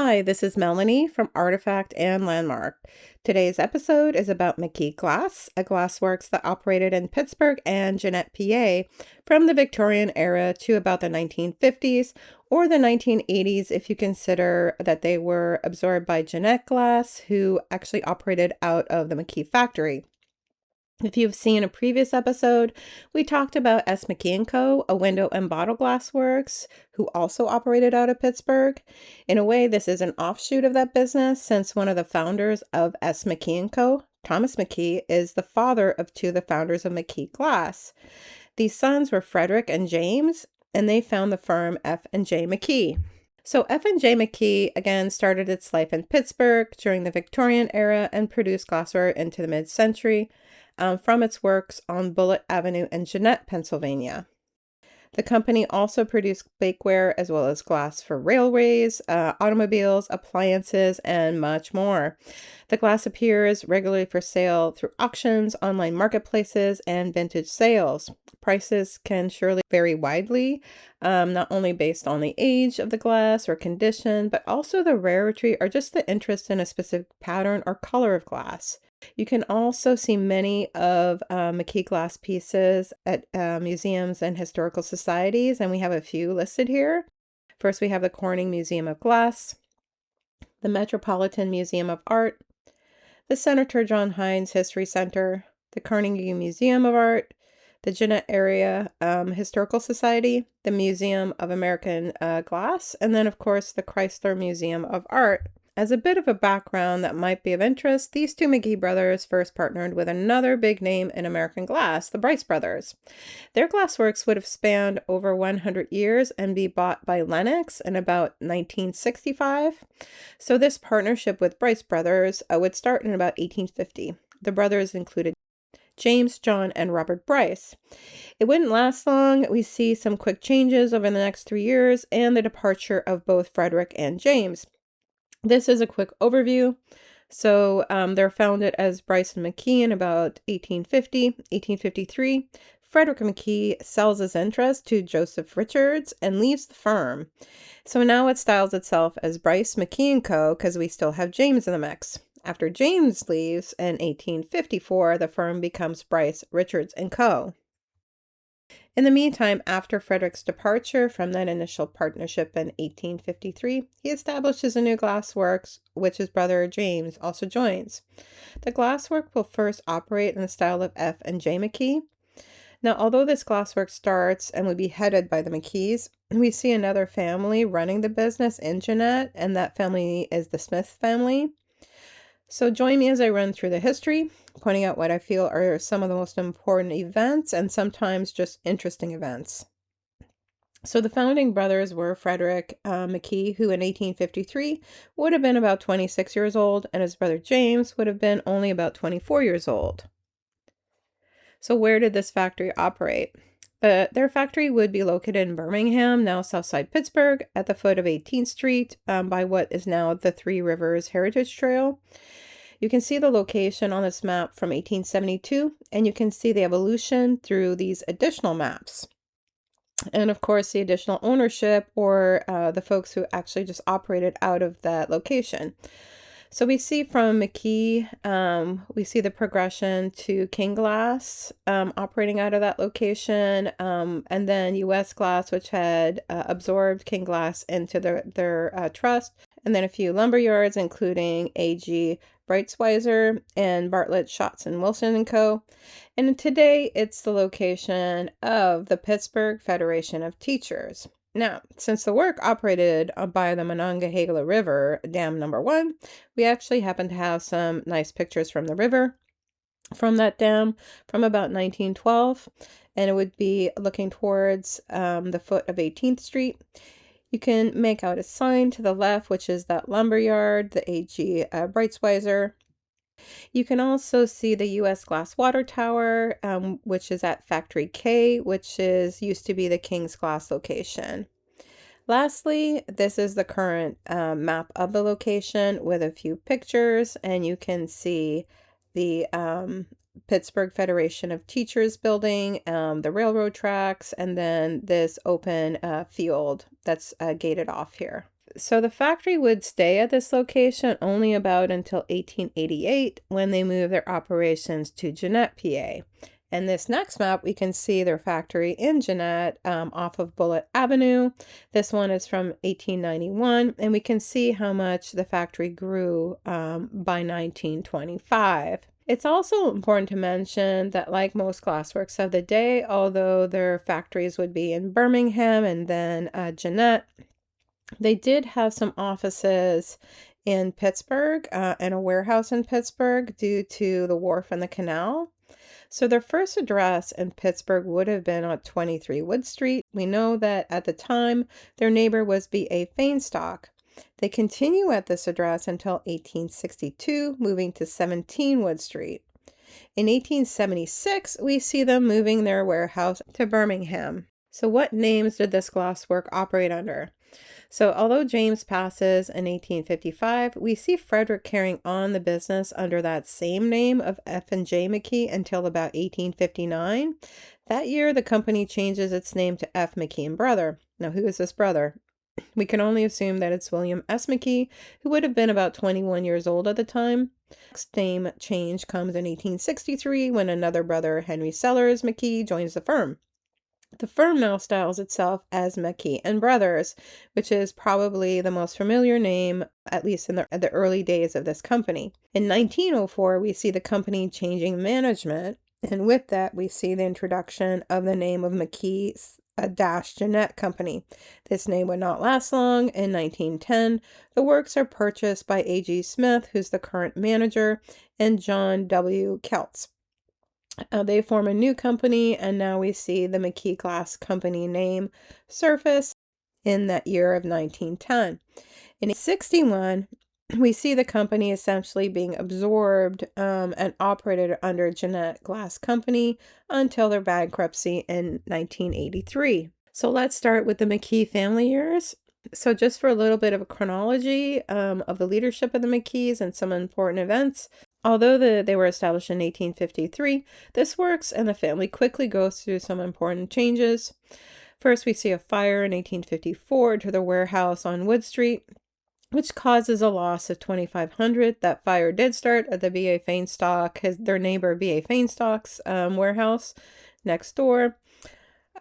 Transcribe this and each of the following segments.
Hi, this is Melanie from Artifact and Landmark. Today's episode is about McKee Glass, a glassworks that operated in Pittsburgh and Jeannette, PA, from the Victorian era to about the 1950s or the 1980s if you consider that they were absorbed by Jeannette Glass, who actually operated out of the McKee factory. If you've seen a previous episode, we talked about McKee & Co., a window and bottle glass works, who also operated out of Pittsburgh. In a way, this is an offshoot of that business since one of the founders of McKee & Co., Thomas McKee, is the father of two of the founders of McKee Glass. These sons were Frederick and James, and they found the firm F&J McKee. So F&J McKee, again, started its life in Pittsburgh during the Victorian era and produced glassware into the mid-century. From its works on Bullitt Avenue in Jeannette, Pennsylvania. The company also produced bakeware as well as glass for railways, automobiles, appliances, and much more. The glass appears regularly for sale through auctions, online marketplaces, and vintage sales. Prices can surely vary widely, not only based on the age of the glass or condition, but also the rarity or just the interest in a specific pattern or color of glass. You can also see many of McKee Glass pieces at museums and historical societies, and we have a few listed here. First, we have the Corning Museum of Glass, the Metropolitan Museum of Art, the Senator John Heinz History Center, the Carnegie Museum of Art, the Jeannette Area Historical Society, the Museum of American Glass, and then, of course, the Chrysler Museum of Art. As a bit of a background that might be of interest, these two McKee brothers first partnered with another big name in American glass, the Bryce brothers. Their glassworks would have spanned over 100 years and be bought by Lenox in about 1965. So this partnership with Bryce brothers would start in about 1850. The brothers included James, John, and Robert Bryce. It wouldn't last long. We see some quick changes over the next 3 years and the departure of both Frederick and James. This is a quick overview. So they're founded as Bryce and McKee in about 1850, 1853. Frederick McKee sells his interest to Joseph Richards and leaves the firm. So now it styles itself as Bryce, McKee & Co. because we still have James in the mix. After James leaves in 1854, the firm becomes Bryce, Richards & Co. In the meantime, after Frederick's departure from that initial partnership in 1853, he establishes a new glassworks, which his brother James also joins. The glasswork will first operate in the style of F&J McKee. Now, although this glasswork starts and would be headed by the McKees, we see another family running the business in Jeannette, and that family is the Smith family. So join me as I run through the history, pointing out what I feel are some of the most important events and sometimes just interesting events. So the founding brothers were Frederick McKee, who in 1853 would have been about 26 years old, and his brother James would have been only about 24 years old. So where did this factory operate? Their factory would be located in Birmingham, now Southside Pittsburgh, at the foot of 18th Street by what is now the Three Rivers Heritage Trail. You can see the location on this map from 1872, and you can see the evolution through these additional maps. And of course, the additional ownership or the folks who actually just operated out of that location. So we see from McKee, we see the progression to King Glass operating out of that location, and then U.S. Glass, which had absorbed King Glass into their trust, and then a few lumber yards, including A.G. Brightsweiser and Bartlett, Schatz, and Wilson & Co. And today, it's the location of the Pittsburgh Federation of Teachers. Now, since the work operated by the Monongahela River, Dam Number 1, we actually happen to have some nice pictures from the river from that dam from about 1912, and it would be looking towards the foot of 18th Street. You can make out a sign to the left, which is that lumber yard, the A.G. Brightsweiser. You can also see the U.S. Glass Water Tower, which is at Factory K, which used to be the King's Glass location. Lastly, this is the current map of the location with a few pictures, and you can see the Pittsburgh Federation of Teachers building, the railroad tracks, and then this open field that's gated off here. So the factory would stay at this location only about until 1888 when they moved their operations to Jeannette, PA. And this next map, we can see their factory in Jeannette off of Bullitt Avenue. This one is from 1891, and we can see how much the factory grew by 1925. It's also important to mention that, like most glassworks of the day, although their factories would be in Birmingham and then Jeannette, they did have some offices in Pittsburgh and a warehouse in Pittsburgh due to the wharf and the canal. So their first address in Pittsburgh would have been on 23 Wood Street. We know that at the time, their neighbor was B.A. Feinstock. They continue at this address until 1862, moving to 17 Wood Street. In 1876, we see them moving their warehouse to Birmingham. So what names did this glasswork operate under? So although James passes in 1855, we see Frederick carrying on the business under that same name of F&J McKee until about 1859. That year, the company changes its name to F. McKee and Brother. Now, who is this brother? We can only assume that it's William S. McKee, who would have been about 21 years old at the time. Next name change comes in 1863 when another brother, Henry Sellers McKee, joins the firm. The firm now styles itself as McKee and Brothers, which is probably the most familiar name, at least in the early days of this company. In 1904, we see the company changing management, and with that, we see the introduction of the name of McKee's Jeannette Company. This name would not last long. In 1910, the works are purchased by A.G. Smith, who's the current manager, and John W. Keltz. They form a new company, and now we see the McKee Glass Company name surface in that year of 1910. In 1861, we see the company essentially being absorbed and operated under Jeannette Glass Company until their bankruptcy in 1983. So let's start with the McKee family years. So just for a little bit of a chronology of the leadership of the McKees and some important events. Although they were established in 1853, this works and the family quickly goes through some important changes. First, we see a fire in 1854 to the warehouse on Wood Street, which causes a loss of $2,500. That fire did start at the B.A. Feinstock, their neighbor B.A. Feinstock's warehouse next door.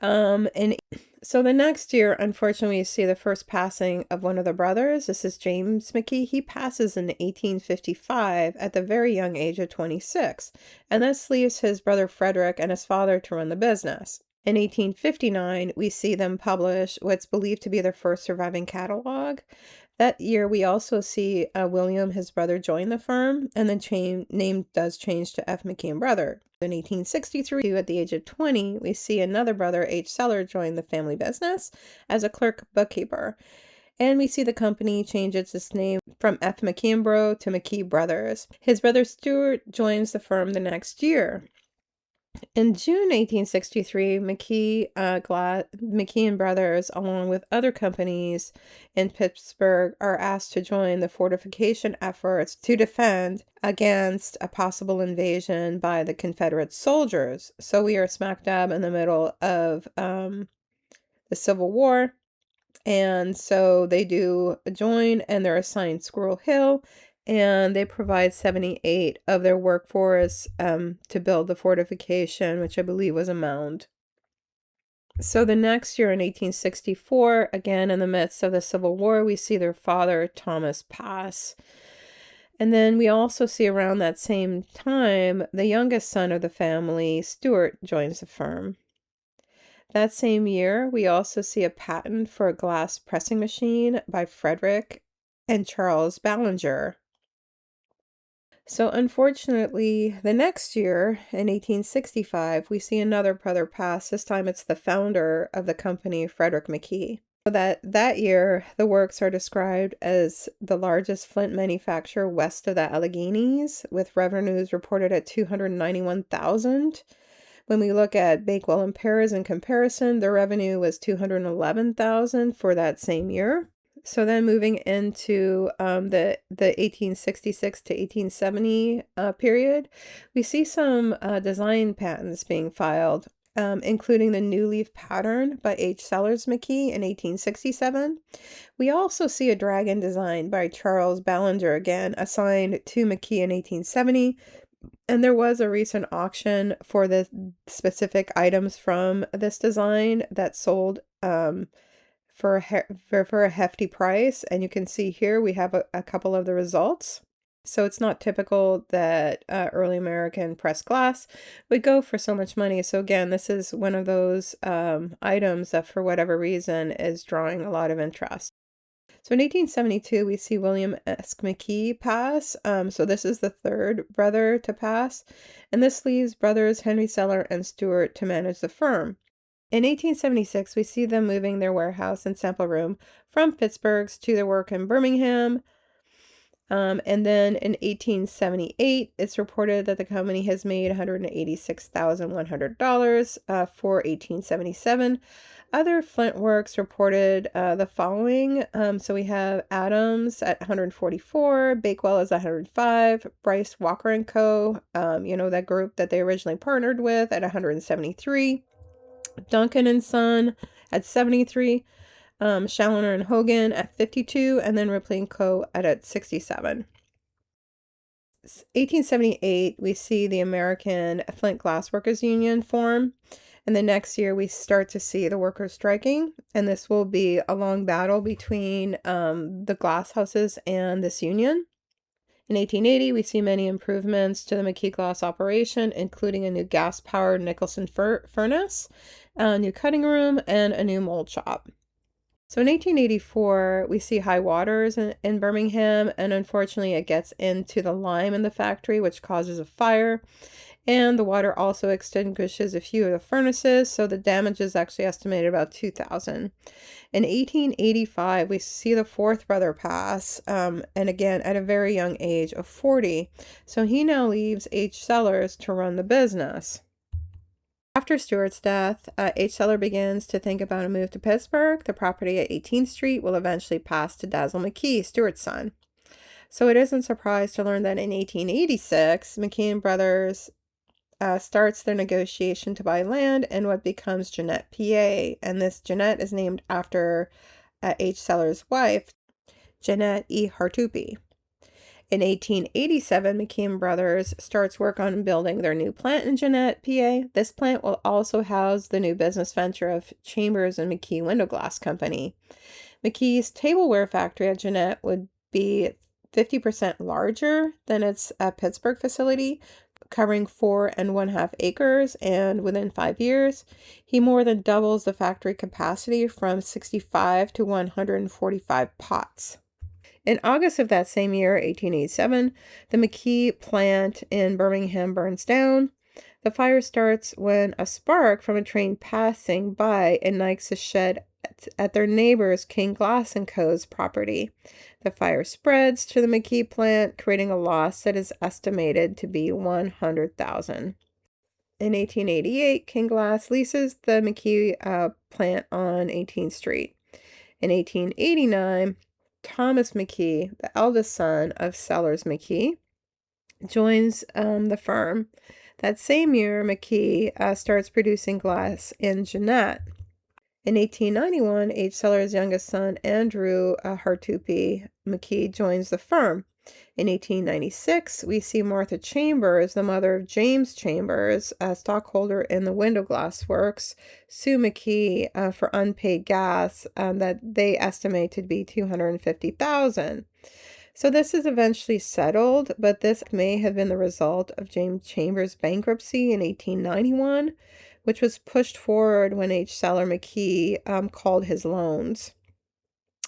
And so the next year, unfortunately, we see the first passing of one of the brothers. This is James McKee. He passes in 1855 at the very young age of 26. And this leaves his brother Frederick and his father to run the business. In 1859, we see them publish what's believed to be their first surviving catalog. That year, we also see William, his brother, join the firm, and the name does change to F. McKee and Brother. In 1863, at the age of 20, we see another brother, H. Seller, join the family business as a clerk bookkeeper. And we see the company change its name from F. McKee and Bro to McKee Brothers. His brother Stuart joins the firm the next year. In June 1863, McKee and Brothers, along with other companies in Pittsburgh, are asked to join the fortification efforts to defend against a possible invasion by the Confederate soldiers. So we are smack dab in the middle of the Civil War. And so they do join, and they're assigned Squirrel Hill. And they provide 78 of their workforce to build the fortification, which I believe was a mound. So the next year in 1864, again in the midst of the Civil War, we see their father, Thomas, pass. And then we also see around that same time, the youngest son of the family, Stuart, joins the firm. That same year, we also see a patent for a glass pressing machine by Frederick and Charles Ballinger. So unfortunately, the next year, in 1865, we see another brother pass. This time it's the founder of the company, Frederick McKee. So that year, the works are described as the largest flint manufacturer west of the Alleghenies, with revenues reported at $291,000. When we look at Bakewell and Pears in comparison, the revenue was $211,000 for that same year. So then moving into the 1866 to 1870 period, we see some design patents being filed. including the New Leaf pattern by H. Sellers McKee in 1867. We also see a dragon design by Charles Ballinger, again assigned to McKee in 1870. And there was a recent auction for the specific items from this design that sold for a hefty price. And you can see here we have a couple of the results. So it's not typical that early American pressed glass would go for so much money. So again, this is one of those items that for whatever reason is drawing a lot of interest. So in 1872, we see William S. McKee pass. So this is the third brother to pass. And this leaves brothers Henry Seller and Stewart to manage the firm. In 1876, we see them moving their warehouse and sample room from Pittsburgh's to their work in Birmingham. And then in 1878, it's reported that the company has made $186,100 for 1877. Other Flint works reported the following. So we have Adams at 144, Bakewell is 105, Bryce Walker & Co., that group that they originally partnered with, at 173, Duncan & Son at 73, Challoner and Hogan at 52, and then Ripley & Co. at 67. 1878, we see the American Flint Glassworkers Union form. And the next year, we start to see the workers striking. And this will be a long battle between the glass houses and this union. In 1880, we see many improvements to the McKee Glass operation, including a new gas-powered Nicholson furnace, a new cutting room, and a new mold shop. So in 1884, we see high waters in Birmingham, and unfortunately it gets into the lime in the factory, which causes a fire. And the water also extinguishes a few of the furnaces, so the damage is actually estimated about $2,000. In 1885, we see the fourth brother pass, and again at a very young age of 40. So he now leaves H. Sellers to run the business. After Stewart's death, H. Seller begins to think about a move to Pittsburgh. The property at 18th Street will eventually pass to Dazzle McKee, Stewart's son. So it isn't surprised to learn that in 1886, McKee and Brothers starts their negotiation to buy land in what becomes Jeannette, PA. And this Jeannette is named after H. Seller's wife, Jeannette E. Hartupy. In 1887, McKee and Brothers starts work on building their new plant in Jeannette, PA. This plant will also house the new business venture of Chambers and McKee Window Glass Company. McKee's tableware factory at Jeannette would be 50% larger than its Pittsburgh facility, covering 4.5 acres, and within 5 years, he more than doubles the factory capacity from 65 to 145 pots. In August of that same year, 1887, the McKee plant in Birmingham burns down. The fire starts when a spark from a train passing by ignites a shed at their neighbors King Glass & Co.'s property. The fire spreads to the McKee plant, creating a loss that is estimated to be $100,000. In 1888, King Glass leases the McKee plant on 18th Street. In 1889, Thomas McKee, the eldest son of Sellers McKee, joins the firm. That same year, McKee starts producing glass in Jeannette. In 1891, H. Seller's youngest son, Andrew Hartupy McKee, joins the firm. In 1896, we see Martha Chambers, the mother of James Chambers, a stockholder in the window glass works, sue McKee for unpaid gas that they estimate to be $250,000. So this is eventually settled, but this may have been the result of James Chambers' bankruptcy in 1891, which was pushed forward when H. Seller McKee called his loans.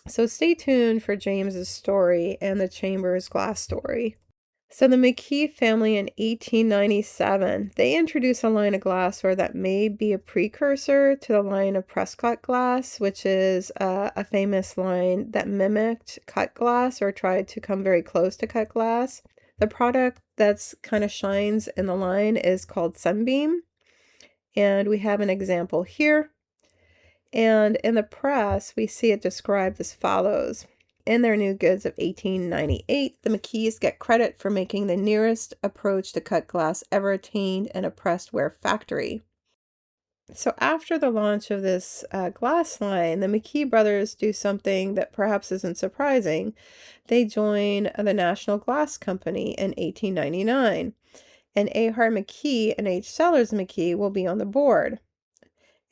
So stay tuned for James's story and the Chambers glass story. So the McKee family in 1897, they introduced a line of glassware that may be a precursor to the line of press-cut glass, which is a famous line that mimicked cut glass or tried to come very close to cut glass. The product that's kind of shines in the line is called Sunbeam. And we have an example here. And in the press, we see it described as follows. In their new goods of 1898, the McKees get credit for making the nearest approach to cut glass ever attained in a pressed ware factory. So after the launch of this glass line, the McKee brothers do something that perhaps isn't surprising. They join the National Glass Company in 1899, and A. Hart McKee and H. Sellers McKee will be on the board.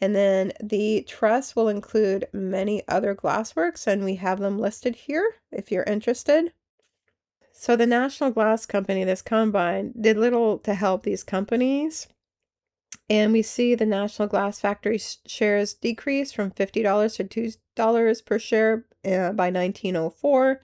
And then the trust will include many other glassworks, and we have them listed here if you're interested. So the National Glass Company, this combine, did little to help these companies. And we see the National Glass Factory shares decrease from $50 to $2 per share by 1904.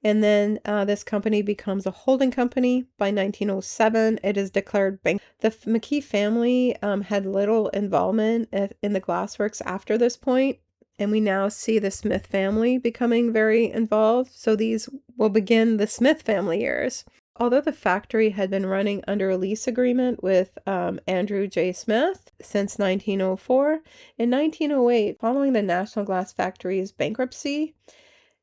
And then this company becomes a holding company. By 1907, it is declared bank. The McKee family had little involvement in the glassworks after this point, and we now see the Smith family becoming very involved. So these will begin the Smith family years. Although the factory had been running under a lease agreement with Andrew J. Smith since 1904, in 1908, following the National Glass Factory's bankruptcy,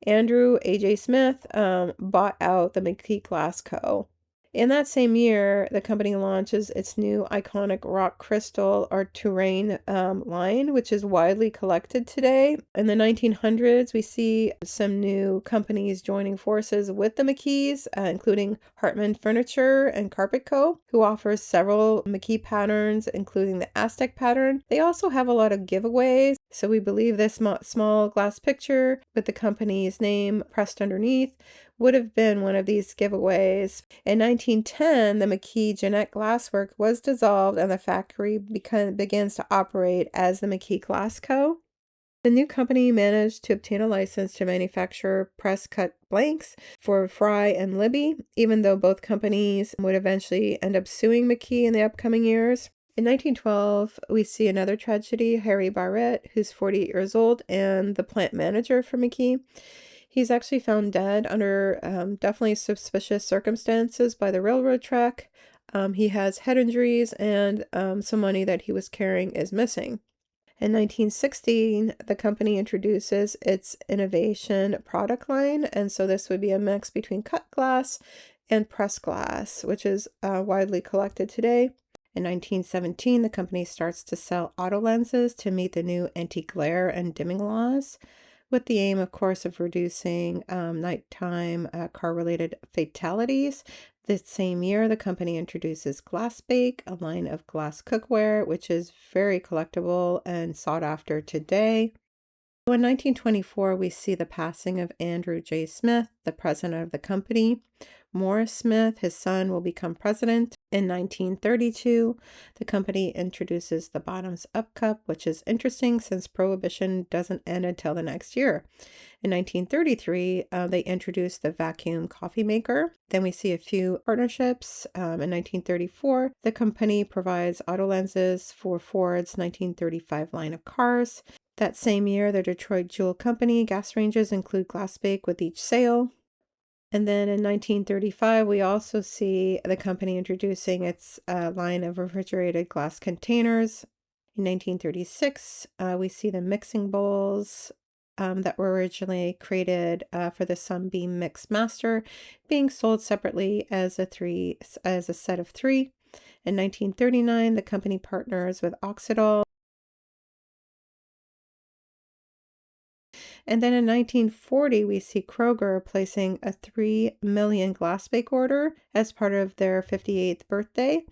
Andrew A.J. Smith bought out the McKee Glass Co. In that same year, the company launches its new iconic rock crystal or Touraine line, which is widely collected today. In the 1900s, we see some new companies joining forces with the McKees, including Hartman Furniture and Carpet Co., who offers several McKee patterns, including the Aztec pattern. They also have a lot of giveaways. So we believe this small glass picture with the company's name pressed underneath would have been one of these giveaways. In 1910, the McKee Jeannette Glassworks was dissolved and the factory begins to operate as the McKee Glass Co. The new company managed to obtain a license to manufacture press-cut blanks for Fry and Libby, even though both companies would eventually end up suing McKee in the upcoming years. In 1912, we see another tragedy. Harry Barrett, who's 48 years old and the plant manager for McKee. He's actually found dead under definitely suspicious circumstances by the railroad track. He has head injuries, and some money that he was carrying is missing. In 1916, the company introduces its innovation product line, and so this would be a mix between cut glass and pressed glass, which is widely collected today. In 1917, the company starts to sell auto lenses to meet the new anti-glare and dimming laws, with the aim, of course, of reducing nighttime car-related fatalities. This same year, the company introduces Glass Bake, a line of glass cookware, which is very collectible and sought after today. In 1924, we see the passing of Andrew J. Smith, the president of the company. Morris Smith, his son, will become president. In 1932, the company introduces the bottoms up cup, which is interesting since Prohibition doesn't end until the next year. In 1933, they introduced the vacuum coffee maker. Then we see a few partnerships. In 1934, the company provides auto lenses for Ford's 1935 line of cars. That same year, the Detroit Jewel Company gas ranges include Glass Bake with each sale. And then in 1935, we also see the company introducing its line of refrigerated glass containers. In 1936, we see the mixing bowls that were originally created for the Sunbeam Mix Master being sold separately as a set of 3. In 1939, the company partners with Oxidol. And then in 1940, we see Kroger placing a 3 million Glass Bake order as part of their 58th birthday.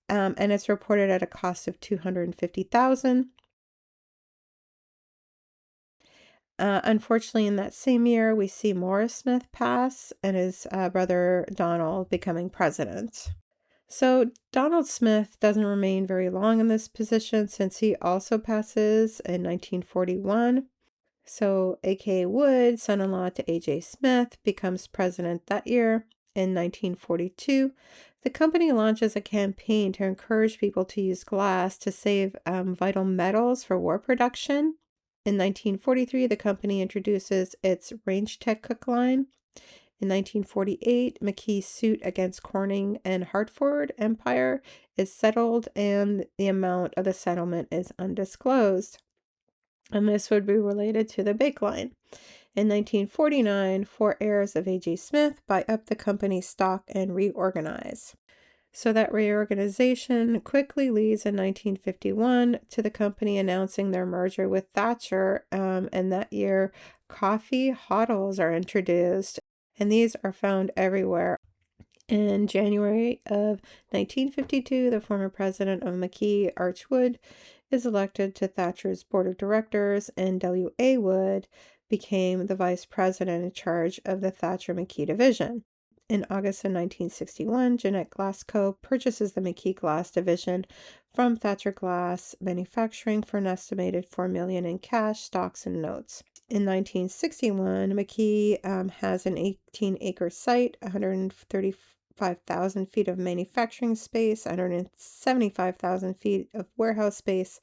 And it's reported at a cost of $250,000. Unfortunately, in that same year, we see Morris Smith pass and his brother Donald becoming president. So Donald Smith doesn't remain very long in this position since he also passes in 1941. So A.K. Wood, son-in-law to A.J. Smith, becomes president that year. In 1942, the company launches a campaign to encourage people to use glass to save vital metals for war production. In 1943, the company introduces its Range Tech Cook line. In 1948, McKee's suit against Corning and Hartford Empire is settled, and the amount of the settlement is undisclosed. And this would be related to the bake line. In 1949, 4 heirs of A.J. Smith buy up the company's stock and reorganize. So that reorganization quickly leads in 1951 to the company announcing their merger with Thatcher, and that year coffee hodls are introduced, and these are found everywhere. In January of 1952, the former president of McKee, Arch Wood, is elected to Thatcher's board of directors, and W.A. Wood became the vice president in charge of the Thatcher-McKee division. In August of 1961, Jeannette Glass Co. purchases the McKee Glass division from Thatcher Glass Manufacturing for an estimated $4 million in cash, stocks, and notes. In 1961, McKee has an 18-acre site, 135,000 feet of manufacturing space, 175,000 feet of warehouse space,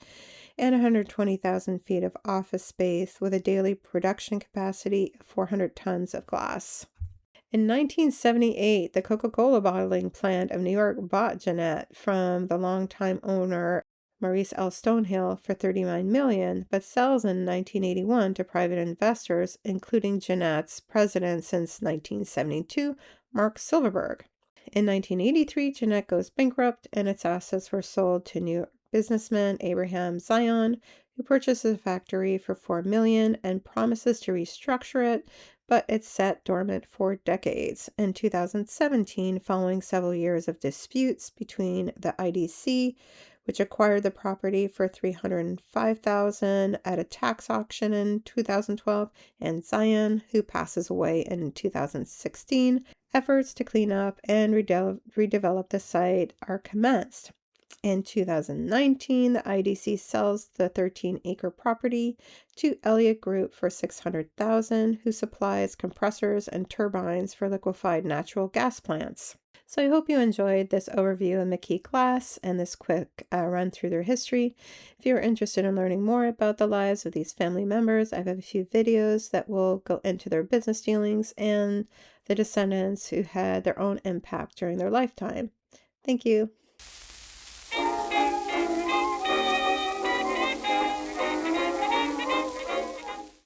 and 120,000 feet of office space with a daily production capacity of 400 tons of glass. In 1978, the Coca-Cola bottling plant of New York bought Jeannette from the longtime owner Maurice L. Stonehill for $39 million, but sells in 1981 to private investors, including Jeannette's president since 1972, Mark Silverberg. In 1983, Jeannette goes bankrupt, and its assets were sold to New York businessman Abraham Zion, who purchases the factory for $4 million and promises to restructure it, but it's sat dormant for decades. In 2017, following several years of disputes between the IDC, which acquired the property for $305,000 at a tax auction in 2012, and Zion, who passes away in 2016, efforts to clean up and redevelop the site are commenced. In 2019, the IDC sells the 13-acre property to Elliott Group for $600,000, who supplies compressors and turbines for liquefied natural gas plants. So I hope you enjoyed this overview of McKee Glass and this quick run through their history. If you're interested in learning more about the lives of these family members, I have a few videos that will go into their business dealings and the descendants who had their own impact during their lifetime. Thank you.